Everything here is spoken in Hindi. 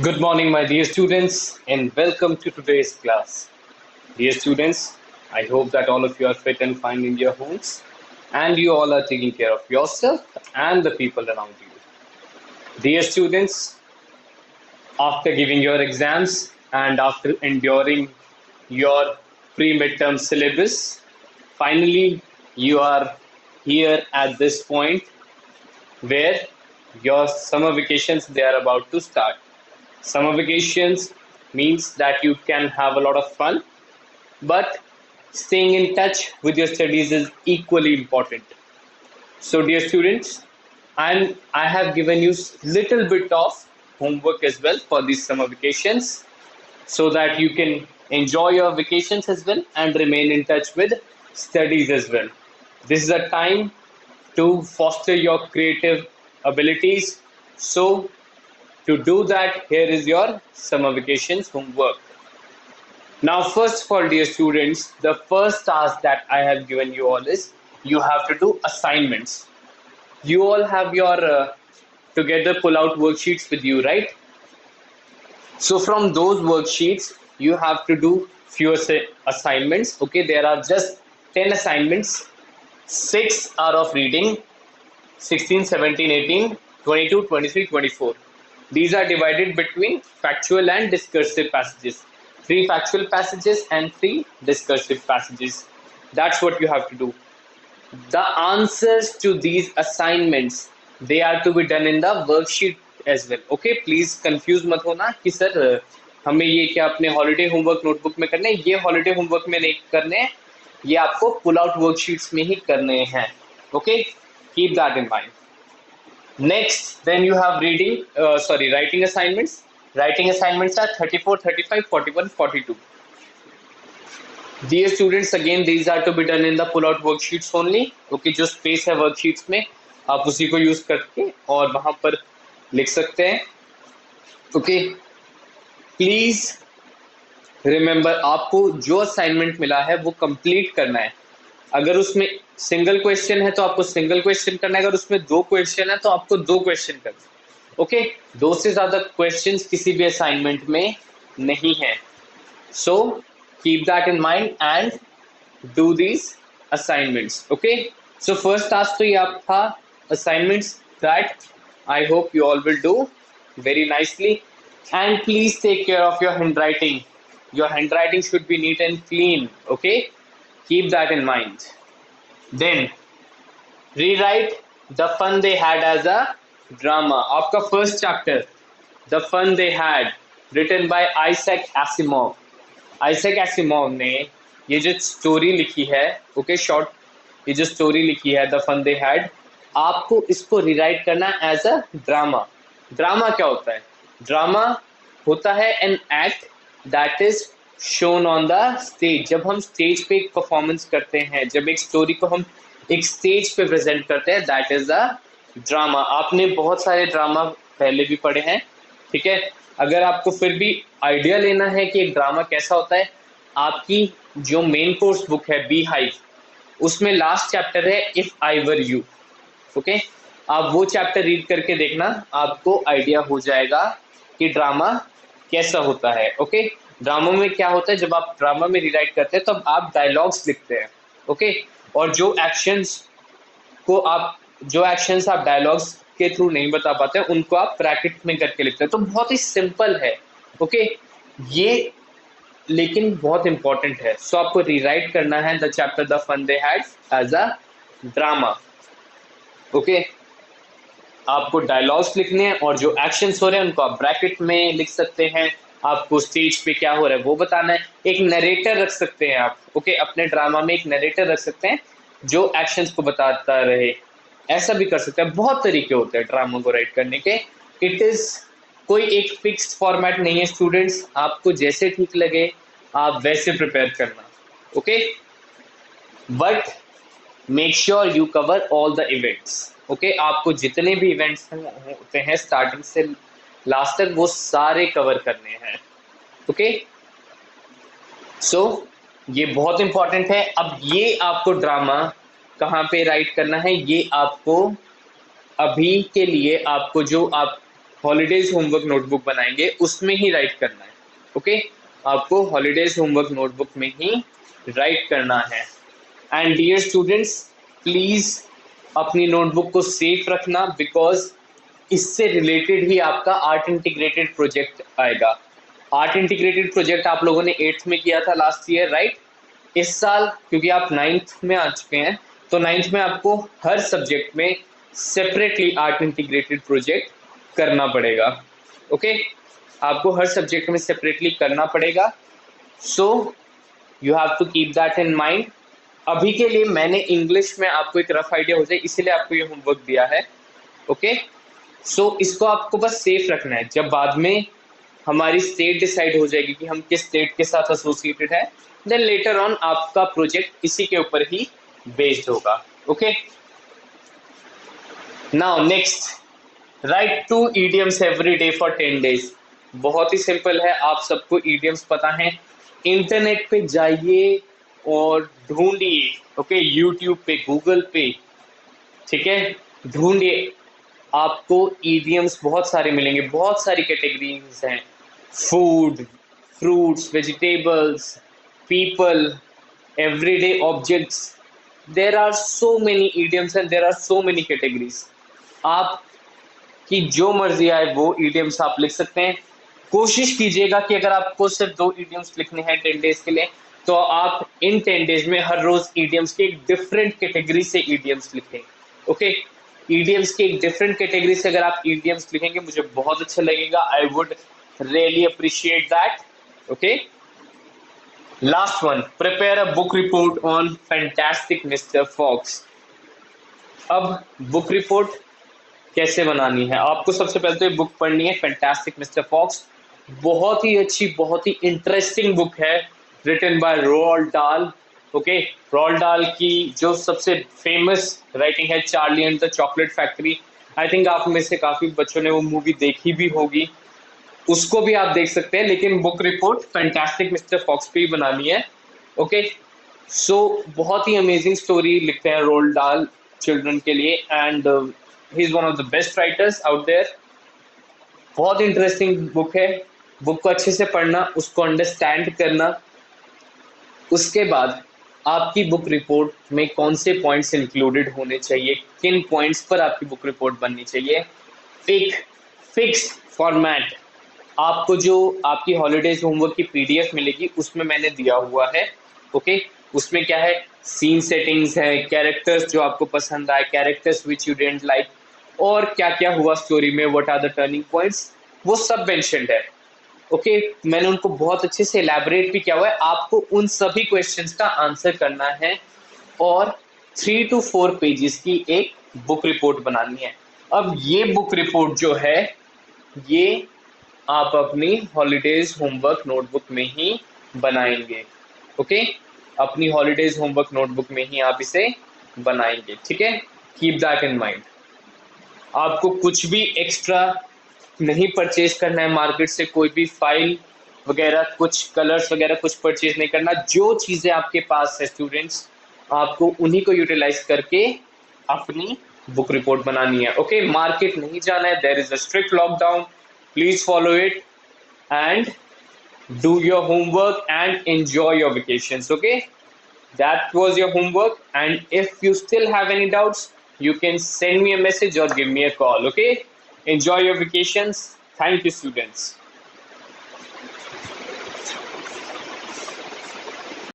Good morning, my dear students, and welcome to today's class. Dear students, I hope that all of you are fit and fine in your homes and you all are taking care of yourself and the people around you. Dear students, after giving your exams and after enduring your pre-midterm syllabus, finally you are here at this point where your summer vacations they are about to start. Summer vacations means that you can have a lot of fun, but staying in touch with your studies is equally important. So, dear students, I have given you little bit of homework as well for these summer vacations, so that you can enjoy your vacations as well and remain in touch with studies as well. This is a time to foster your creative abilities. So, to do that, here is your summer vacations homework. Now, first of all, dear students, the first task that I have given you all is you have to do assignments. You all have your together pull out worksheets with you, right? So, from those worksheets, you have to do few assignments. Okay, there are just 10 assignments, 6 are of reading, 16, 17, 18, 22, 23, 24. These are divided between factual and discursive passages. 3 factual passages and 3 discursive passages. That's what you have to do. The answers to these assignments, they are to be done in the worksheet as well. Okay, please confuse मत होना कि सर हमें ये क्या अपने हॉलिडे होमवर्क नोटबुक में करने हैं, ये हॉलिडे होमवर्क में नहीं करने हैं, ये आपको पुल आउट वर्कशीट्स में ही करने हैं. Okay, keep that in mind. Next, then you have writing assignments. Writing assignments are 34, 35, 41, 42. Dear students, again, these are to be done in the pull-out worksheets only. Okay, जो space है worksheets में, आप उसी को use करके और वहाँ पर लिख सकते हैं. Okay, please remember, आपको जो assignment मिला है वो complete करना है. अगर उसमें सिंगल क्वेश्चन है तो आपको सिंगल क्वेश्चन करना है, अगर उसमें 2 क्वेश्चन है तो आपको 2 क्वेश्चन करना है. ओके, 2 से ज्यादा क्वेश्चंस किसी भी असाइनमेंट में नहीं है. So keep that in mind and do these assignments. Okay, so first task तो ये आप था assignments that I hope you all will do very nicely. And please take care of your handwriting. Your handwriting should be neat and clean. Okay, keep that in mind. Then rewrite the fun they had as a drama. आपका first chapter, the fun they had, written by Isaac Asimov. Isaac Asimov ने ये जो स्टोरी लिखी है, ओके शॉर्ट, ये जो स्टोरी लिखी है the fun they had, आपको इसको रिराइट करना एज अ ड्रामा. ड्रामा क्या होता है? ड्रामा होता है an act that is shown on the stage. जब हम स्टेज पे एक परफॉर्मेंस करते हैं, जब एक स्टोरी को हम एक स्टेज पे प्रेजेंट करते हैं, दैट इज अ ड्रामा. आपने बहुत सारे ड्रामा पहले भी पढ़े हैं, ठीक है. अगर आपको फिर भी आइडिया लेना है कि एक ड्रामा कैसा होता है, आपकी जो मेन कोर्स बुक है बी हाइव, उसमें लास्ट चैप्टर है if I were you. Okay, आप वो चैप्टर रीड करके देखना, आपको आइडिया हो जाएगा कि ड्रामा कैसा होता है. ओके, ड्रामा में क्या होता है, जब आप ड्रामा में रिराइट करते हैं तो आप डायलॉग्स लिखते हैं. ओके, और जो एक्शंस आप डायलॉग्स के थ्रू नहीं बता पाते हैं, उनको आप ब्रैकेट में करके लिखते हैं. तो बहुत ही सिंपल है. ओके, ये लेकिन बहुत इंपॉर्टेंट है. सो आपको रिराइट करना है the chapter the fun they had as a drama. Okay, आपको डायलॉग्स लिखने हैं और जो एक्शंस हो रहे हैं उनको आप ब्रैकेट में लिख सकते हैं. आपको स्टेज पे क्या हो रहा है वो बताना है. एक नरेटर रख सकते हैं आप. ओके, अपने ड्रामा में एक नरेटर रख सकते हैं जो एक्शंस को बताता रहे. ऐसा भी कर सकते हैं. बहुत तरीके होते हैं ड्रामा को राइट करने के. इट इज कोई एक फिक्स्ड फॉर्मेट नहीं है स्टूडेंट्स. आपको जैसे ठीक लगे आप वैसे प्रिपेयर करना. Okay, but make sure you cover all the events. Okay, आपको जितने भी इवेंट्स होते हैं स्टार्टिंग से लास्ट तक वो सारे कवर करने हैं. ओके, सो ये बहुत इंपॉर्टेंट है. अब ये आपको ड्रामा कहाँ पे राइट करना है, ये आपको अभी के लिए आपको जो आप हॉलीडेज होमवर्क नोटबुक बनाएंगे उसमें ही राइट करना है। ओके, आपको हॉलीडेज होमवर्क नोटबुक में ही राइट करना है। एंड डियर स्टूडेंट्स, प्लीज अपनी नोटबुक को सेफ रखना, बिकॉज इससे रिलेटेड ही आपका आर्ट इंटीग्रेटेड प्रोजेक्ट आएगा। आर्ट इंटीग्रेटेड प्रोजेक्ट आप लोगों ने 8th में किया था लास्ट ईयर, राइट? इस साल क्योंकि आप 9th में आ चुके हैं, तो 9th में आपको हर सब्जेक्ट में सेपरेटली आर्ट इंटीग्रेटेड प्रोजेक्ट करना पड़ेगा। ओके, आपको हर सब्जेक्ट में सेपरेटली करना पड़ेगा। So you have to keep that in mind. अभी के लिए मैंने इंग्लिश में आपको एक रफ आइडिया हो जाए इसीलिए आपको ये होमवर्क दिया है। ओके, सो इसको आपको बस सेफ रखना है। जब बाद में हमारी स्टेट डिसाइड हो जाएगी कि हम किस स्टेट के साथ एसोसिएटेड है, देन लेटर ऑन आपका प्रोजेक्ट इसी के ऊपर ही बेस्ड होगा। Okay, now next, right 2 idioms every day for 10 days। बहुत ही सिंपल है, आप सबको idioms पता है। इंटरनेट पे जाइए और ढूंढिए, ओके, यूट्यूब पे, गूगल पे, ठीक है, ढूंढिए, आपको idioms बहुत सारे मिलेंगे। बहुत सारी कैटेगरीज हैं, food, fruits, vegetables, people, everyday objects। There are so many idioms and there are so many categories। आप कि जो मर्जी आए वो idioms आप लिख सकते हैं। कोशिश कीजिएगा कि अगर आपको सिर्फ 2 idioms लिखने हैं 10 days के लिए, तो आप इन 10 days में हर रोज idioms के एक डिफरेंट कैटेगरी से idioms लिखें। ओके, idioms के एक डिफरेंट कैटेगरी से अगर आप idioms लिखेंगे मुझे बहुत अच्छा लगेगा। I would really appreciate that. Okay, last one, prepare a book report on fantastic Mr Fox. अब बुक रिपोर्ट कैसे बनानी है? आपको सबसे पहले तो ये बुक पढ़नी है, फैंटास्टिक मिस्टर फॉक्स। बहुत ही अच्छी, बहुत ही इंटरेस्टिंग बुक है, रिटन बाय रोald डाल। ओके, रोald डाल की जो सबसे फेमस राइटिंग है, Charlie and the chocolate factory. I think आप में से काफी बच्चों ने वो मूवी देखी भी होगी, उसको भी आप देख सकते हैं, लेकिन book report fantastic Mr Fox पे ही बनानी है। ओके, सो बहुत ही अमेजिंग स्टोरी लिखते हैं रोald डाल चिल्ड्रन के लिए, and he is one of the best writers out there. बहुत इंटरेस्टिंग बुक है। बुक को अच्छे से पढ़ना, उसको अंडरस्टैंड करना, उसके बाद आपकी बुक रिपोर्ट में कौन से पॉइंट्स इंक्लूडेड होने चाहिए, किन पॉइंट्स पर आपकी बुक रिपोर्ट बननी चाहिए, एक फिक्स्ड फॉर्मेट। आपको जो आपकी हॉलीडेज होमवर्क की पीडीएफ मिलेगी उसमें मैंने दिया हुआ है। ओके, उसमें क्या है, सीन सेटिंग्स है, कैरेक्टर्स जो आपको पसंद आए, characters which you didn't like, और क्या क्या हुआ स्टोरी में, what are the turning points, वो सब मेंशन्ड है। ओके, मैंने उनको बहुत अच्छे से एलैबोरेट भी किया हुआ है। आपको उन सभी क्वेश्चंस का आंसर करना है और 3 to 4 पेजेस की एक बुक रिपोर्ट बनानी है। अब ये बुक रिपोर्ट जो है, ये आप अपनी हॉलीडेज होमवर्क नोटबुक में ही बनाएंगे। ओके, अपनी हॉलीडेज होमवर्क नोटबुक में ही आप इसे बनाएंगे, ठीक है? Keep that in mind. आपको कुछ भी एक्स्ट्रा नहीं परचेज करना है मार्केट से, कोई भी फाइल वगैरह, कुछ कलर्स वगैरह कुछ परचेज नहीं करना। जो चीजें आपके पास है स्टूडेंट्स, आपको उन्हीं को यूटिलाइज करके अपनी बुक रिपोर्ट बनानी है। ओके, मार्केट नहीं जाना है, there is a strict lockdown, please follow it and do your homework and enjoy your vacations. Okay, that was your homework, and if you still have any doubts, you can send me a message or give me a call. Okay, enjoy your vacations. Thank you, students.